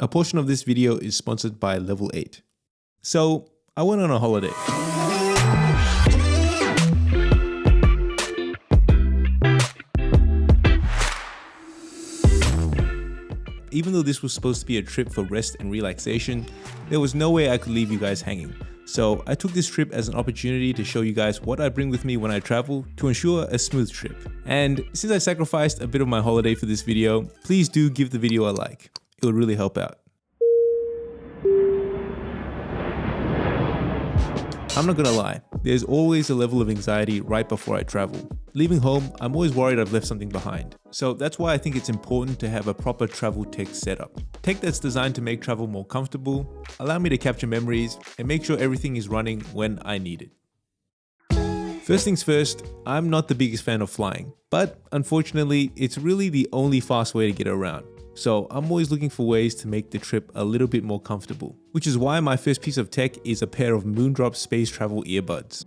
A portion of this video is sponsored by Level 8. So, I went on a holiday. Even though this was supposed to be a trip for rest and relaxation, there was no way I could leave you guys hanging. So I took this trip as an opportunity to show you guys what I bring with me when I travel to ensure a smooth trip. And since I sacrificed a bit of my holiday for this video, please do give the video a like. It would really help out. I'm not gonna lie, there's always a level of anxiety right before I travel. Leaving home, I'm always worried I've left something behind. So that's why I think it's important to have a proper travel tech setup. Tech that's designed to make travel more comfortable, allow me to capture memories, and make sure everything is running when I need it. First things first, I'm not the biggest fan of flying, but unfortunately, it's really the only fast way to get around. So I'm always looking for ways to make the trip a little bit more comfortable, which is why my first piece of tech is a pair of Moondrop Space Travel Earbuds.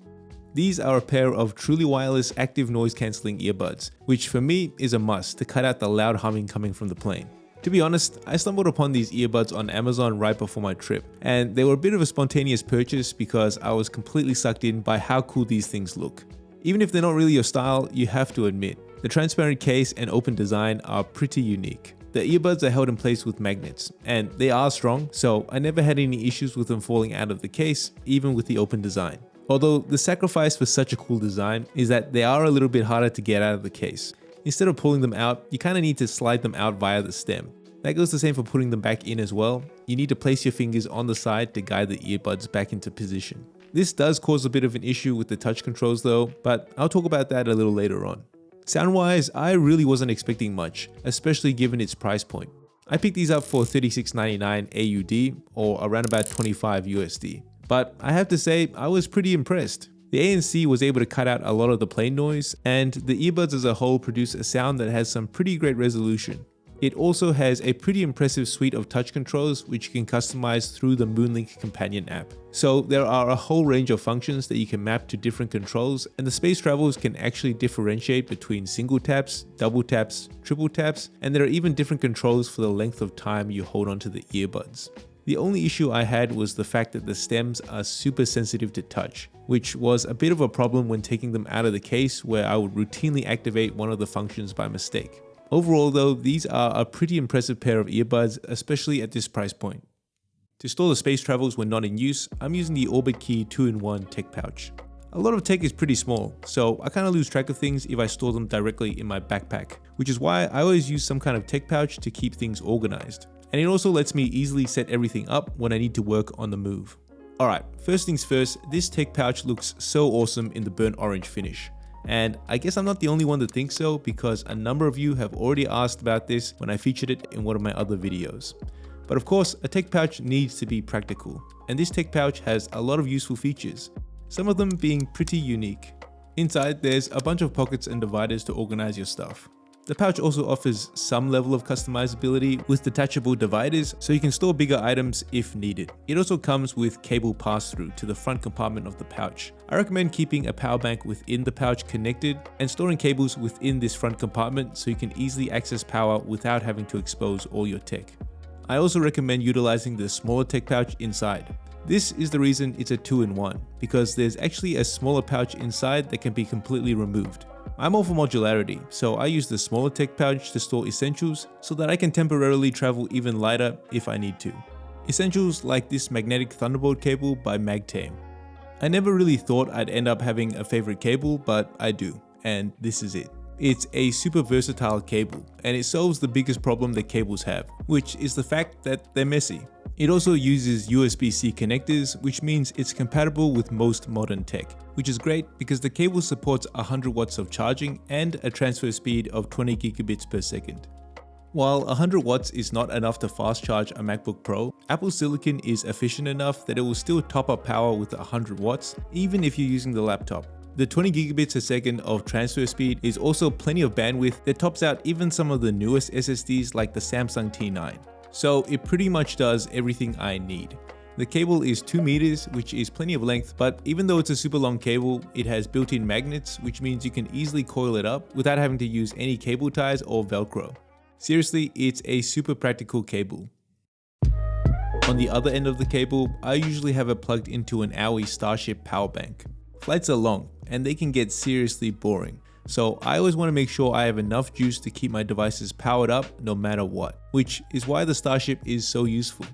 These are a pair of truly wireless active noise cancelling earbuds, which for me is a must to cut out the loud humming coming from the plane. To be honest, I stumbled upon these earbuds on Amazon right before my trip, and they were a bit of a spontaneous purchase because I was completely sucked in by how cool these things look. Even if they're not really your style, you have to admit, the transparent case and open design are pretty unique. The earbuds are held in place with magnets, and they are strong, so I never had any issues with them falling out of the case, even with the open design. Although the sacrifice for such a cool design is that they are a little bit harder to get out of the case. Instead of pulling them out, you kind of need to slide them out via the stem. That goes the same for putting them back in as well. You need to place your fingers on the side to guide the earbuds back into position. This does cause a bit of an issue with the touch controls though, but I'll talk about that a little later on. Sound-wise, I really wasn't expecting much, especially given its price point. I picked these up for $36.99 AUD or around about $25 USD. But I have to say, I was pretty impressed. The ANC was able to cut out a lot of the plane noise, and the earbuds as a whole produce a sound that has some pretty great resolution. It also has a pretty impressive suite of touch controls which you can customize through the Moonlink companion app. So there are a whole range of functions that you can map to different controls, and the space travelers can actually differentiate between single taps, double taps, triple taps, and there are even different controls for the length of time you hold onto the earbuds. The only issue I had was the fact that the stems are super sensitive to touch, which was a bit of a problem when taking them out of the case where I would routinely activate one of the functions by mistake. Overall though, these are a pretty impressive pair of earbuds, especially at this price point. To store the space travels when not in use, I'm using the Orbit Key 2-in-1 tech pouch. A lot of tech is pretty small, so I kind of lose track of things if I store them directly in my backpack, which is why I always use some kind of tech pouch to keep things organized. And it also lets me easily set everything up when I need to work on the move. Alright, first things first, this tech pouch looks so awesome in the burnt orange finish. And I guess I'm not the only one that thinks so because a number of you have already asked about this when I featured it in one of my other videos. But of course, a tech pouch needs to be practical, and this tech pouch has a lot of useful features, some of them being pretty unique. Inside, there's a bunch of pockets and dividers to organize your stuff. The pouch also offers some level of customizability with detachable dividers so you can store bigger items if needed. It also comes with cable pass-through to the front compartment of the pouch. I recommend keeping a power bank within the pouch connected and storing cables within this front compartment so you can easily access power without having to expose all your tech. I also recommend utilizing the smaller tech pouch inside. This is the reason it's a 2-in-1, because there's actually a smaller pouch inside that can be completely removed. I'm all for modularity, so I use the smaller tech pouch to store essentials so that I can temporarily travel even lighter if I need to. Essentials like this magnetic Thunderbolt cable by Magtame. I never really thought I'd end up having a favorite cable, but I do, and this is it. It's a super versatile cable, and it solves the biggest problem that cables have, which is the fact that they're messy. It also uses USB-C connectors, which means it's compatible with most modern tech, which is great because the cable supports 100 watts of charging and a transfer speed of 20 gigabits per second. While 100 watts is not enough to fast charge a MacBook Pro, Apple Silicon is efficient enough that it will still top up power with 100 watts, even if you're using the laptop. The 20 gigabits a second of transfer speed is also plenty of bandwidth that tops out even some of the newest SSDs like the Samsung T9. So it pretty much does everything I need. The cable is 2 meters, which is plenty of length, but even though it's a super long cable, it has built-in magnets, which means you can easily coil it up without having to use any cable ties or Velcro. Seriously, it's a super practical cable. On the other end of the cable, I usually have it plugged into an AOE Starship power bank. Flights are long and they can get seriously boring, so I always want to make sure I have enough juice to keep my devices powered up no matter what, which is why the Starship is so useful.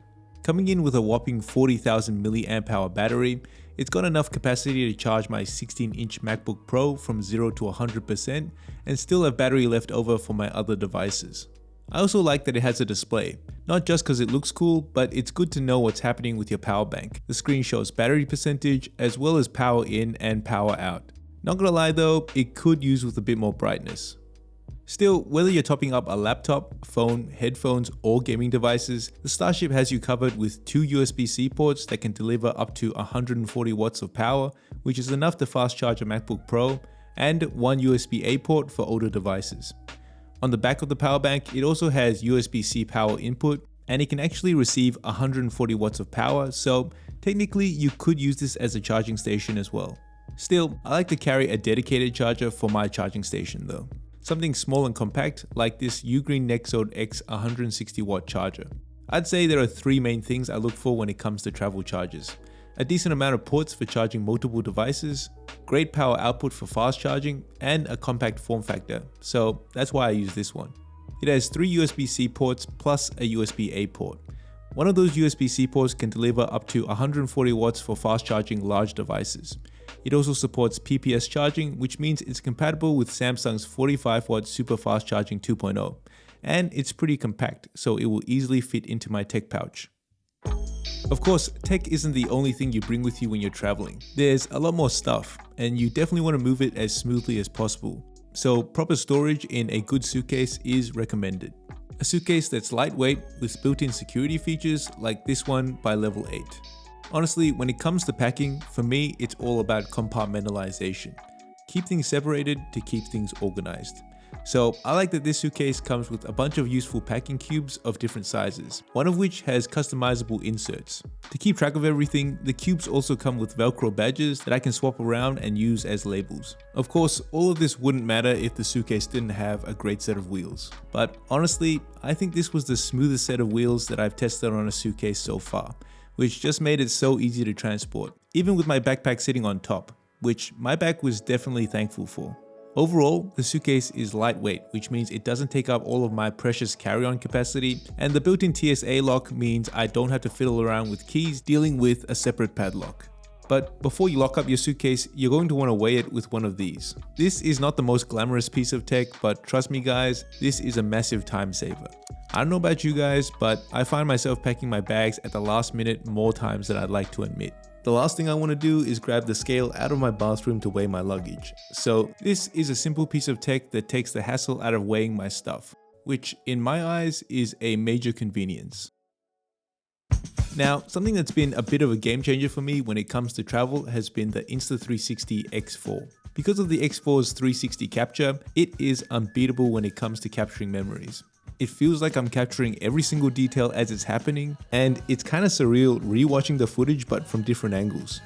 Coming in with a whopping 40,000 mAh battery, it's got enough capacity to charge my 16-inch MacBook Pro from 0 to 100% and still have battery left over for my other devices. I also like that it has a display, not just because it looks cool, but it's good to know what's happening with your power bank. The screen shows battery percentage as well as power in and power out. Not gonna lie though, it could use with a bit more brightness. Still, whether you're topping up a laptop, phone, headphones, or gaming devices, the Starship has you covered with 2 USB-C ports that can deliver up to 140 watts of power, which is enough to fast charge a MacBook Pro, and 1 USB-A port for older devices. On the back of the power bank, it also has USB-C power input, and it can actually receive 140 watts of power, so technically you could use this as a charging station as well. Still, I like to carry a dedicated charger for my charging station though. Something small and compact like this Ugreen Nexode X 160 watt charger. I'd say there are 3 main things I look for when it comes to travel chargers. A decent amount of ports for charging multiple devices, great power output for fast charging, and a compact form factor, so that's why I use this one. It has 3 USB-C ports plus a USB-A port. One of those USB-C ports can deliver up to 140 watts for fast charging large devices. It also supports PPS charging, which means it's compatible with Samsung's 45 watt super fast charging 2.0, and it's pretty compact, so it will easily fit into my tech pouch. Of course, tech isn't the only thing you bring with you when you're traveling. There's a lot more stuff, and you definitely want to move it as smoothly as possible. So proper storage in a good suitcase is recommended. A suitcase that's lightweight with built-in security features like this one by Level 8. Honestly, when it comes to packing, for me, it's all about compartmentalization. Keep things separated to keep things organized. So I like that this suitcase comes with a bunch of useful packing cubes of different sizes, one of which has customizable inserts. To keep track of everything, the cubes also come with Velcro badges that I can swap around and use as labels. Of course, all of this wouldn't matter if the suitcase didn't have a great set of wheels. But honestly, I think this was the smoothest set of wheels that I've tested on a suitcase so far, which just made it so easy to transport, even with my backpack sitting on top, which my back was definitely thankful for. Overall, the suitcase is lightweight, which means it doesn't take up all of my precious carry-on capacity, and the built-in TSA lock means I don't have to fiddle around with keys dealing with a separate padlock. But before you lock up your suitcase, you're going to want to weigh it with one of these. This is not the most glamorous piece of tech, but trust me guys, this is a massive time saver. I don't know about you guys, but I find myself packing my bags at the last minute more times than I'd like to admit. The last thing I want to do is grab the scale out of my bathroom to weigh my luggage. So this is a simple piece of tech that takes the hassle out of weighing my stuff, which in my eyes is a major convenience. Now, something that's been a bit of a game changer for me when it comes to travel has been the Insta360 X4. Because of the X4's 360 capture, it is unbeatable when it comes to capturing memories. It feels like I'm capturing every single detail as it's happening, and it's kind of surreal rewatching the footage but from different angles.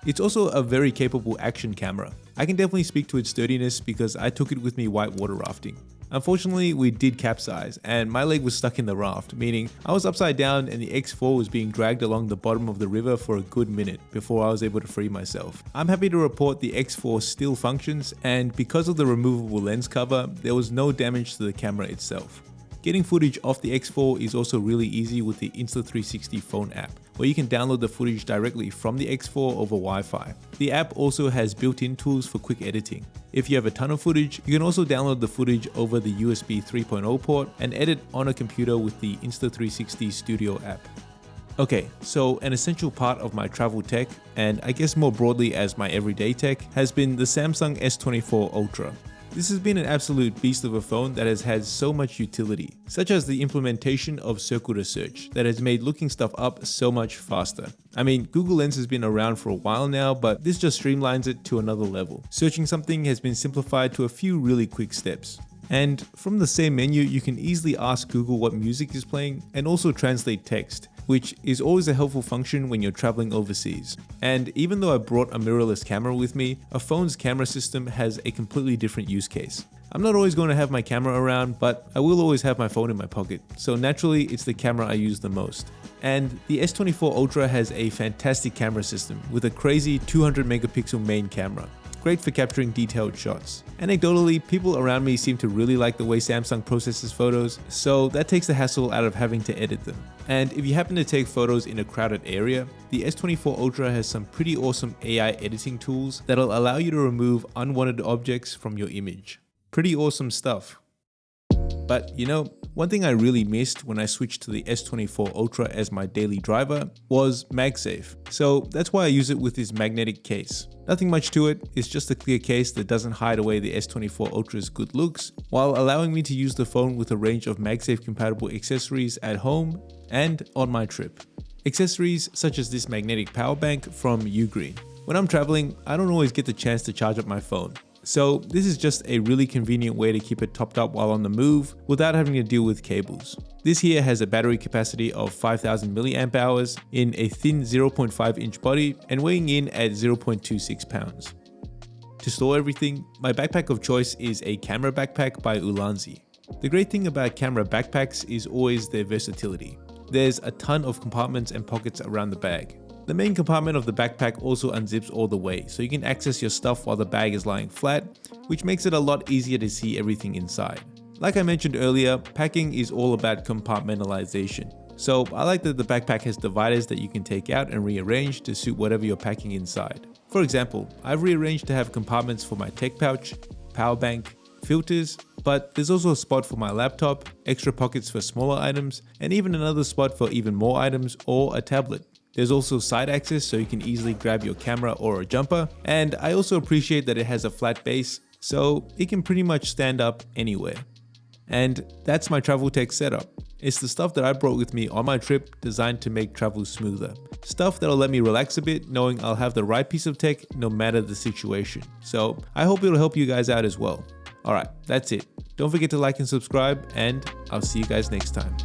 It's also a very capable action camera. I can definitely speak to its sturdiness because I took it with me whitewater rafting. Unfortunately, we did capsize and my leg was stuck in the raft, meaning I was upside down and the X4 was being dragged along the bottom of the river for a good minute before I was able to free myself. I'm happy to report the X4 still functions, and because of the removable lens cover, there was no damage to the camera itself. Getting footage off the X4 is also really easy with the Insta360 phone app, where you can download the footage directly from the X4 over Wi-Fi. The app also has built-in tools for quick editing. If you have a ton of footage, you can also download the footage over the USB 3.0 port and edit on a computer with the Insta360 Studio app. Okay, so an essential part of my travel tech, and I guess more broadly as my everyday tech, has been the Samsung S24 Ultra. This has been an absolute beast of a phone that has had so much utility, such as the implementation of circle to search that has made looking stuff up so much faster. I mean, Google Lens has been around for a while now, but this just streamlines it to another level. Searching something has been simplified to a few really quick steps. And from the same menu, you can easily ask Google what music is playing and also translate text, which is always a helpful function when you're traveling overseas. And even though I brought a mirrorless camera with me, a phone's camera system has a completely different use case. I'm not always going to have my camera around, but I will always have my phone in my pocket, so naturally it's the camera I use the most. And the S24 Ultra has a fantastic camera system with a crazy 200 megapixel main camera. Great for capturing detailed shots. Anecdotally, people around me seem to really like the way Samsung processes photos, so that takes the hassle out of having to edit them. And if you happen to take photos in a crowded area, the S24 Ultra has some pretty awesome AI editing tools that'll allow you to remove unwanted objects from your image. Pretty awesome stuff. But you know, one thing I really missed when I switched to the S24 Ultra as my daily driver was MagSafe. So that's why I use it with this magnetic case. Nothing much to it, it's just a clear case that doesn't hide away the S24 Ultra's good looks, while allowing me to use the phone with a range of MagSafe compatible accessories at home and on my trip. Accessories such as this magnetic power bank from Ugreen. When I'm traveling, I don't always get the chance to charge up my phone. So this is just a really convenient way to keep it topped up while on the move without having to deal with cables. This here has a battery capacity of 5000 milliamp hours in a thin 0.5 inch body and weighing in at 0.26 pounds. To store everything, my backpack of choice is a camera backpack by Ulanzi. The great thing about camera backpacks is always their versatility. There's a ton of compartments and pockets around the bag. The main compartment of the backpack also unzips all the way, so you can access your stuff while the bag is lying flat, which makes it a lot easier to see everything inside. Like I mentioned earlier, packing is all about compartmentalization. So I like that the backpack has dividers that you can take out and rearrange to suit whatever you're packing inside. For example, I've rearranged to have compartments for my tech pouch, power bank, filters, but there's also a spot for my laptop, extra pockets for smaller items, and even another spot for even more items or a tablet. There's also side access so you can easily grab your camera or a jumper, and I also appreciate that it has a flat base, so it can pretty much stand up anywhere. And that's my travel tech setup. It's the stuff that I brought with me on my trip designed to make travel smoother. Stuff that'll let me relax a bit knowing I'll have the right piece of tech no matter the situation. So I hope it'll help you guys out as well. Alright, that's it. Don't forget to like and subscribe, and I'll see you guys next time.